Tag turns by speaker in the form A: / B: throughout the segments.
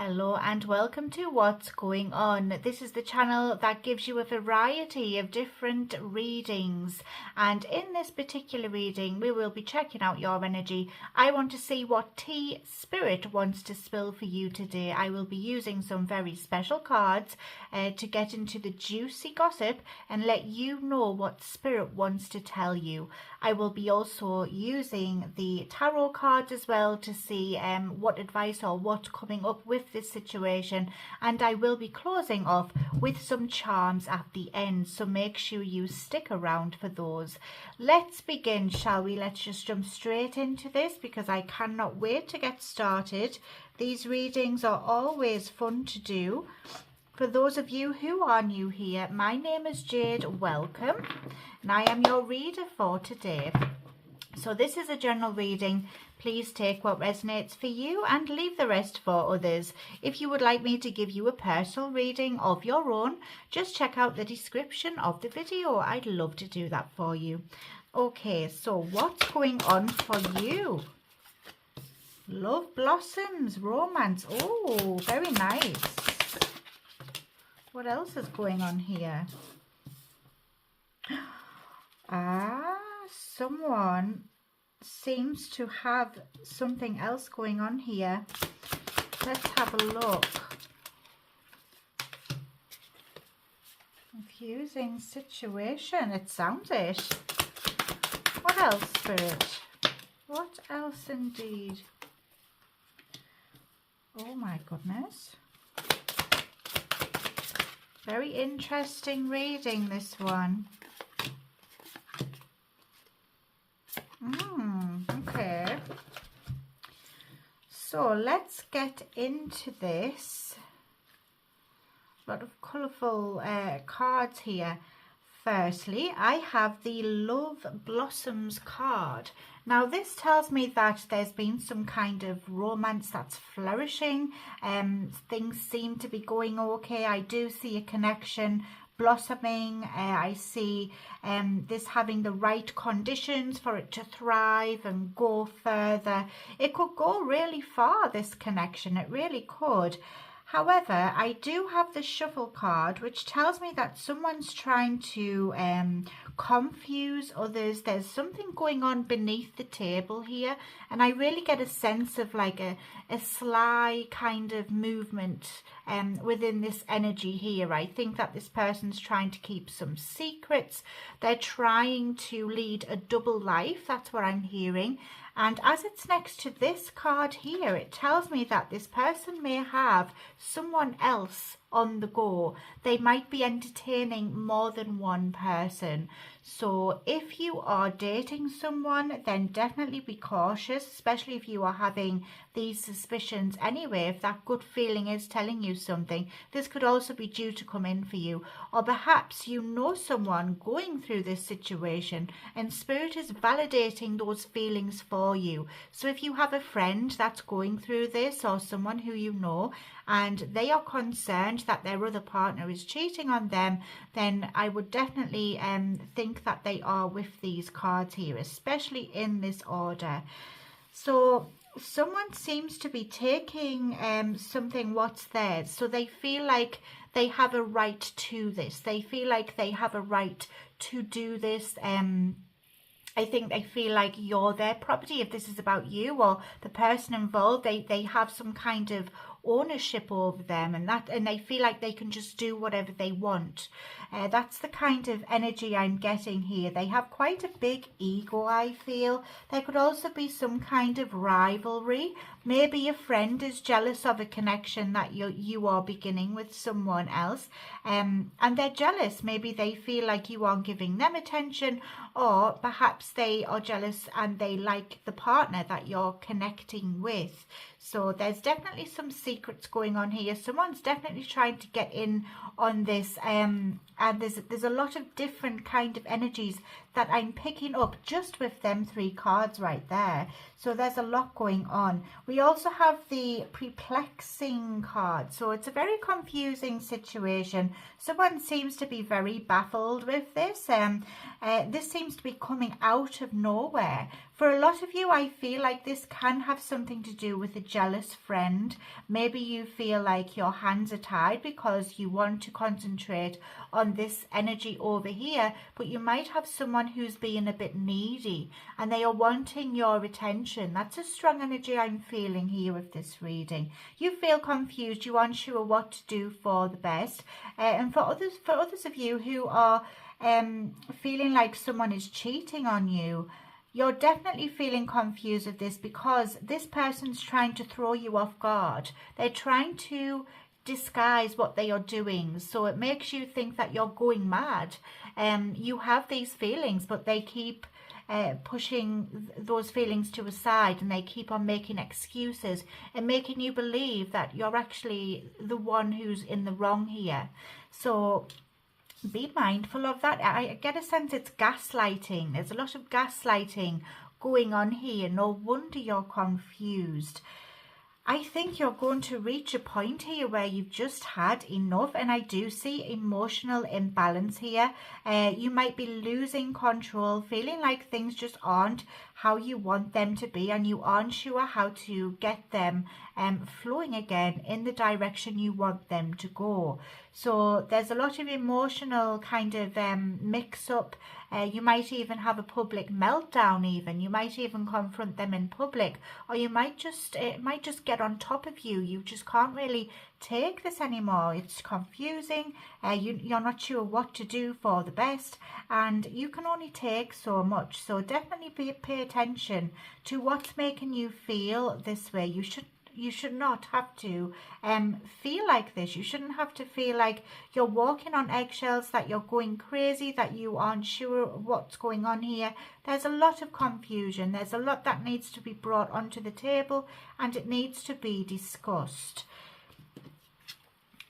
A: Hello and welcome to What's Going On. This is the channel that gives you a variety of different readings, and in this particular reading we will be checking out your energy. I want to see what tea Spirit wants to spill for you today. I will be using some very special cards to get into the juicy gossip and let you know what Spirit wants to tell you. I will be also using the tarot cards as well to see what advice or what's coming up with this situation, and I will be closing off with some charms at the end, so make sure you stick around for those. Let's begin, shall we? Let's just jump straight into this because I cannot wait to get started. These readings are always fun to do. For those of you who are new here, my name is Jade. Welcome, and I am your reader for today. So this is a general reading. Please take what resonates for you and leave the rest for others. If you would like me to give you a personal reading of your own, just check out the description of the video. I'd love to do that for you. Okay, so what's going on for you? Love blossoms, romance. Oh, very nice. What else is going on here? Someone seems to have something else going on here. Let's have a look. Confusing situation, it sounds it. What else, Spirit? What else indeed? Oh my goodness. Very interesting reading, this one. Okay. So let's get into this. A lot of colourful cards here. Firstly, I have the Love Blossoms card. Now this tells me that there's been some kind of romance that's flourishing. Things seem to be going okay. I do see a connection blossoming. I see this having the right conditions for it to thrive and go further. It could go really far, this connection. It really could. However, I do have the Shuffle card, which tells me that someone's trying to confuse others. There's something going on beneath the table here, and I really get a sense of like a sly kind of movement within this energy here. I think that this person's trying to keep some secrets. They're trying to lead a double life. That's what I'm hearing. And as it's next to this card here, it tells me that this person may have someone else on the go. They might be entertaining more than one person. So if you are dating someone, then definitely be cautious, especially if you are having these suspicions anyway. If that gut feeling is telling you something, this could also be due to come in for you. Or perhaps you know someone going through this situation and Spirit is validating those feelings for you. So if you have a friend that's going through this, or someone who you know, and they are concerned that their other partner is cheating on them, then I would definitely think that they are with these cards here, especially in this order. So someone seems to be taking something what's theirs. So they feel like they have a right to this. They feel like they have a right to do this. I think they feel like you're their property. If this is about you or the person involved, they have some kind of ownership over them, and they feel like they can just do whatever they want. That's the kind of energy I'm getting here. They have quite a big ego, I feel. There could also be some kind of rivalry. Maybe a friend is jealous of a connection that you are beginning with someone else, and they're jealous. Maybe they feel like you aren't giving them attention, or perhaps they are jealous and they like the partner that you're connecting with. So there's definitely some secrets going on here. Someone's definitely trying to get in on this, and there's a lot of different kind of energies that I'm picking up just with them three cards right there. So there's a lot going on. We also have the perplexing card. So it's a very confusing situation. Someone seems to be very baffled with this. This seems seems to be coming out of nowhere. For a lot of you, I feel like this can have something to do with a jealous friend. Maybe you feel like your hands are tied because you want to concentrate on this energy over here, but you might have someone who's being a bit needy and they are wanting your attention. That's a strong energy I'm feeling here with this reading. You feel confused, you're unsure what to do for the best. And for others of you who are feeling like someone is cheating on you, you're definitely feeling confused with this because this person's trying to throw you off guard. They're trying to disguise what they are doing, so it makes you think that you're going mad. You have these feelings, but they keep pushing those feelings to a side, and they keep on making excuses and making you believe that you're actually the one who's in the wrong here. So be mindful of that. I get a sense it's gaslighting. There's a lot of gaslighting going on here. No wonder you're confused. I think you're going to reach a point here where you've just had enough, and I do see emotional imbalance here. You might be losing control, feeling like things just aren't how you want them to be, and you aren't sure how to get them flowing again in the direction you want them to go. So there's a lot of emotional kind of mix up. You might even have a public meltdown even. You might even confront them in public, or you might just, it might just get on top of you. You just can't really take this anymore. It's confusing. You're not sure what to do for the best, and you can only take so much. So definitely pay attention to what's making you feel this way. You should not have to feel like this. You shouldn't have to feel like you're walking on eggshells, that you're going crazy, that you aren't sure what's going on here. There's a lot of confusion. There's a lot that needs to be brought onto the table, and it needs to be discussed.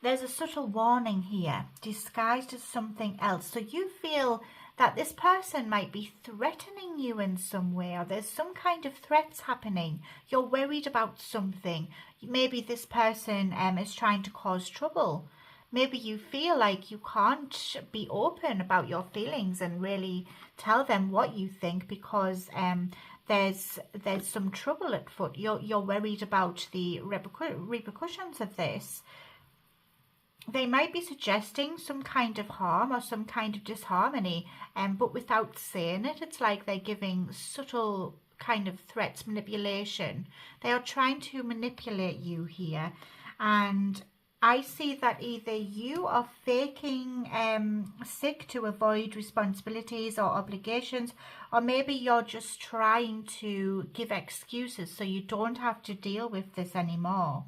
A: There's a subtle warning here, disguised as something else. So you feel that this person might be threatening you in some way, or there's some kind of threats happening. You're worried about something. Maybe this person is trying to cause trouble. Maybe you feel like you can't be open about your feelings and really tell them what you think because there's some trouble at foot. You're worried about the repercussions of this. They might be suggesting some kind of harm or some kind of disharmony, but without saying it. It's like they're giving subtle kind of threats, manipulation. They are trying to manipulate you here. And I see that either you are faking sick to avoid responsibilities or obligations, or maybe you're just trying to give excuses so you don't have to deal with this anymore.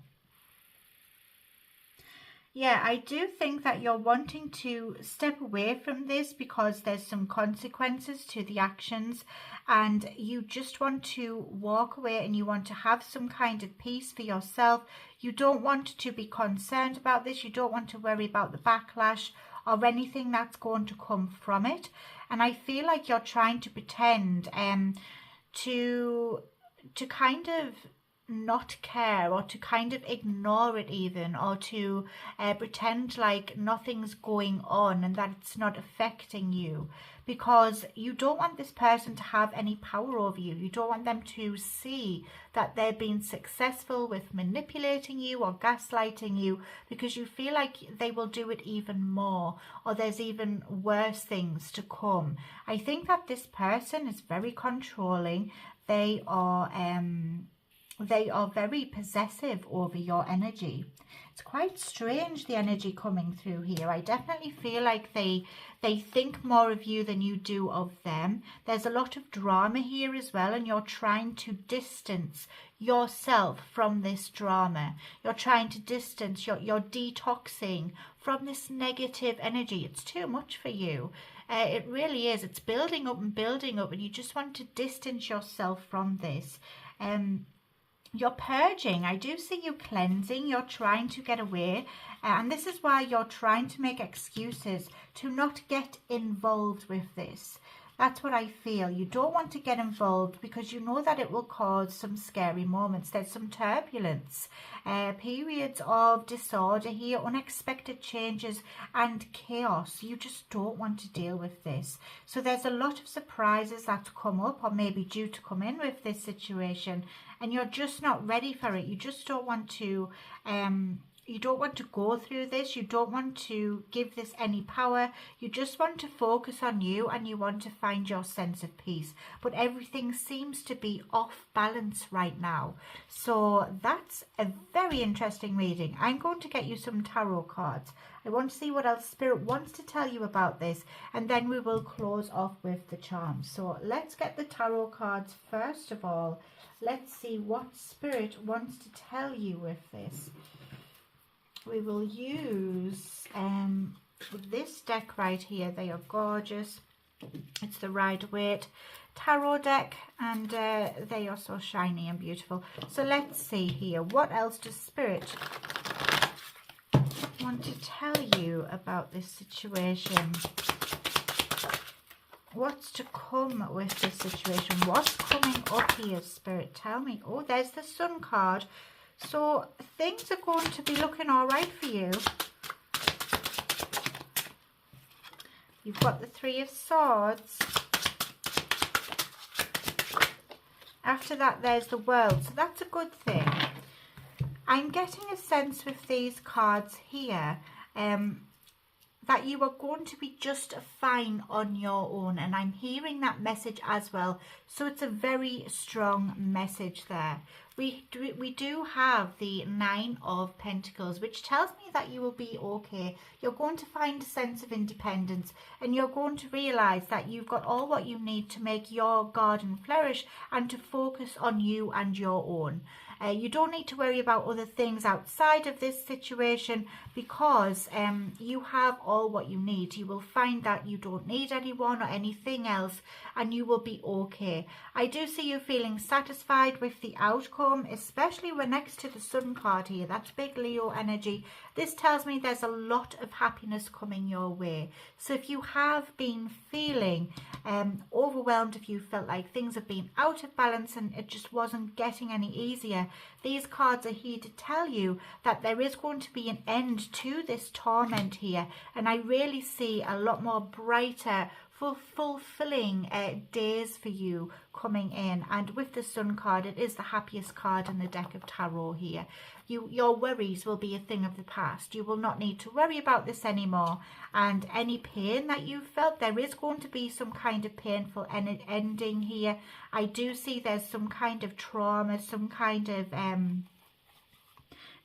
A: Yeah, I do think that you're wanting to step away from this because there's some consequences to the actions, and you just want to walk away and you want to have some kind of peace for yourself. You don't want to be concerned about this. You don't want to worry about the backlash or anything that's going to come from it. And I feel like you're trying to pretend to kind of not care, or to kind of ignore it even, or to pretend like nothing's going on and that it's not affecting you, because you don't want this person to have any power over you. You don't want them to see that they're being successful with manipulating you or gaslighting you, because you feel like they will do it even more, or there's even worse things to come. I think that this person is very controlling. They are very possessive over your energy. It's quite strange, the energy coming through here. I definitely feel like they think more of you than you do of them. There's a lot of drama here as well, and you're trying to distance yourself from this drama. You're trying to distance, you're detoxing from this negative energy. It's too much for you. It really is. It's building up and building up, and you just want to distance yourself from this. You're purging. I do see you cleansing. You're trying to get away. And this is why you're trying to make excuses to not get involved with this. That's what I feel. You don't want to get involved because you know that it will cause some scary moments. There's some turbulence, periods of disorder here, unexpected changes and chaos. You just don't want to deal with this. So there's a lot of surprises that come up or maybe due to come in with this situation, and you're just not ready for it. You just don't want to you don't want to go through this. You don't want to give this any power. You just want to focus on you, and you want to find your sense of peace. But everything seems to be off balance right now. So that's a very interesting reading. I'm going to get you some tarot cards. I want to see what else Spirit wants to tell you about this, and then we will close off with the charms. So let's get the tarot cards first of all. Let's see what Spirit wants to tell you with this. We will use this deck right here. They are gorgeous. It's the Rider-Waite tarot deck, and they are so shiny and beautiful. So let's see here. What else does Spirit want to tell you about this situation? What's to come with this situation? What's coming up here, Spirit? Tell me. Oh, there's the Sun card. So things are going to be looking all right for you. You've got the Three of Swords. After that, there's the World. So that's a good thing. I'm getting a sense with these cards here that you are going to be just fine on your own. And I'm hearing that message as well. So it's a very strong message there. We do have the Nine of Pentacles, which tells me that you will be okay. You're going to find a sense of independence, and you're going to realize that you've got all what you need to make your garden flourish and to focus on you and your own. You don't need to worry about other things outside of this situation because you have all what you need. You will find that you don't need anyone or anything else, and you will be okay. I do see you feeling satisfied with the outcome, especially when next to the Sun card here. That's big Leo energy. This tells me there's a lot of happiness coming your way. So if you have been feeling overwhelmed, if you felt like things have been out of balance and it just wasn't getting any easier, these cards are here to tell you that there is going to be an end to this torment here. And I really see a lot more brighter, fulfilling days for you coming in. And with the Sun card, it is the happiest card in the deck of tarot here. Your worries will be a thing of the past. You will not need to worry about this anymore. And any pain that you felt, there is going to be some kind of painful ending here. I do see there's some kind of trauma, some kind of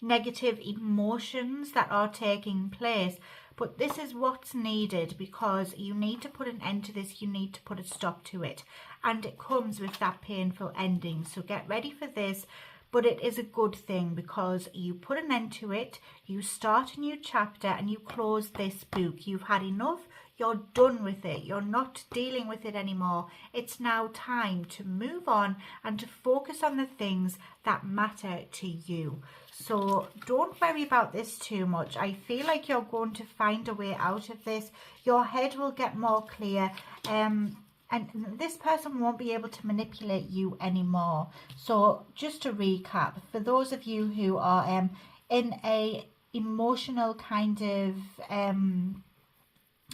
A: negative emotions that are taking place. But this is what's needed, because you need to put an end to this. You need to put a stop to it. And it comes with that painful ending. So get ready for this. But it is a good thing because you put an end to it. You start a new chapter and you close this book. You've had enough. You're done with it. You're not dealing with it anymore. It's now time to move on and to focus on the things that matter to you. So don't worry about this too much. I feel like you're going to find a way out of this. Your head will get more clear. And this person won't be able to manipulate you anymore. So just to recap, for those of you who are in a emotional kind of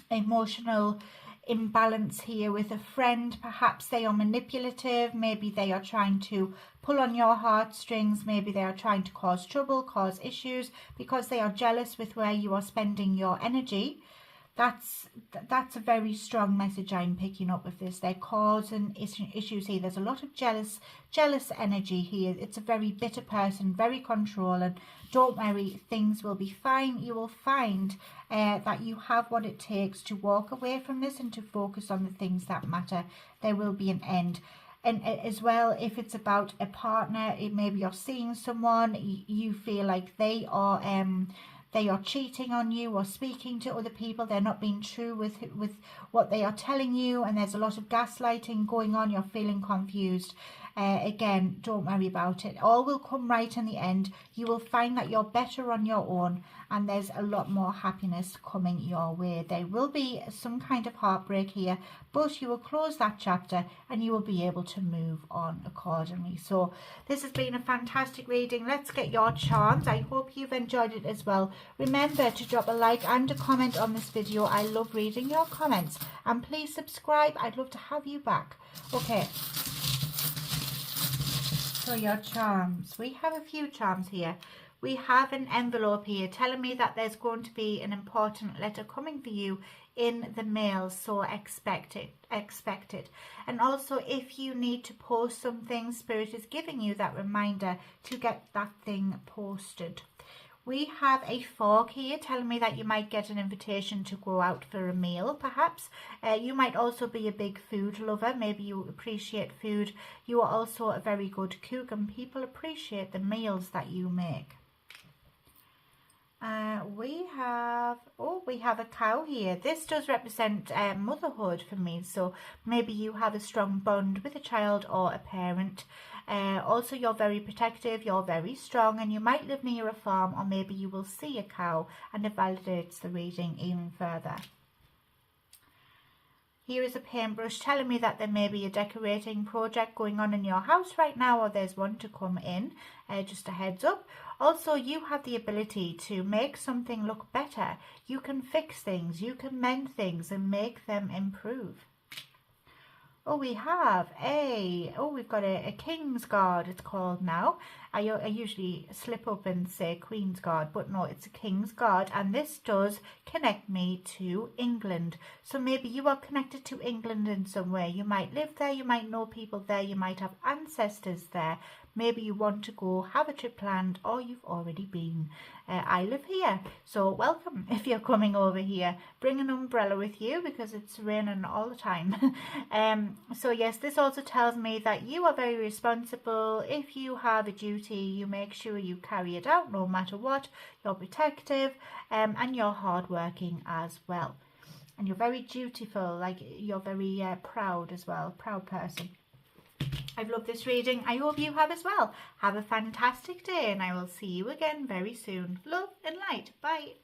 A: emotional imbalance here with a friend, perhaps they are manipulative, maybe they are trying to pull on your heartstrings, maybe they are trying to cause trouble, cause issues because they are jealous with where you are spending your energy. That's a very strong message I'm picking up with this. They're causing issues here. There's a lot of jealous energy here. It's a very bitter person, very controlling. Don't worry, things will be fine. You will find that you have what it takes to walk away from this and to focus on the things that matter. There will be an end. And as well, if it's about a partner, maybe you're seeing someone, you feel like they are cheating on you or speaking to other people. They're not being true with what they are telling you, and there's a lot of gaslighting going on. You're feeling confused. again, don't worry about it. All will come right in the end. You will find that you're better on your own, and there's a lot more happiness coming your way. There will be some kind of heartbreak here, but you will close that chapter and you will be able to move on accordingly. So this has been a fantastic reading. Let's get your charms. I hope you've enjoyed it as well. Remember to drop a like and a comment on this video. I love reading your comments, and please subscribe. I'd love to have you back. Okay, so your charms. We have a few charms here. We have an envelope here telling me that there's going to be an important letter coming for you in the mail, so expect it. And also, if you need to post something, Spirit is giving you that reminder to get that thing posted. We have a fork here telling me that you might get an invitation to go out for a meal, perhaps. You might also be a big food lover. Maybe you appreciate food. You are also a very good cook, and people appreciate the meals that you make. We have a cow here. This does represent motherhood for me, so maybe you have a strong bond with a child or a parent. Also, you're very protective, you're very strong, and you might live near a farm, or maybe you will see a cow, and it validates the reading even further. Here is a paintbrush telling me that there may be a decorating project going on in your house right now, or there's one to come in, just a heads up. Also, you have the ability to make something look better. You can fix things, you can mend things and make them improve. Oh, we've got a King's Guard, it's called now. I usually slip up and say Queen's Guard, but no, it's a King's Guard, and this does connect me to England. So maybe you are connected to England in some way. You might live there, you might know people there, you might have ancestors there. Maybe you want to go have a trip planned, or you've already been. I live here, so welcome if you're coming over here. Bring an umbrella with you because it's raining all the time. So yes, this also tells me that you are very responsible. If you have a duty, you make sure you carry it out no matter what. You're protective, and you're hardworking as well. And you're very dutiful, like you're very proud as well, proud person. I've loved this reading. I hope you have as well. Have a fantastic day, and I will see you again very soon. Love and light. Bye.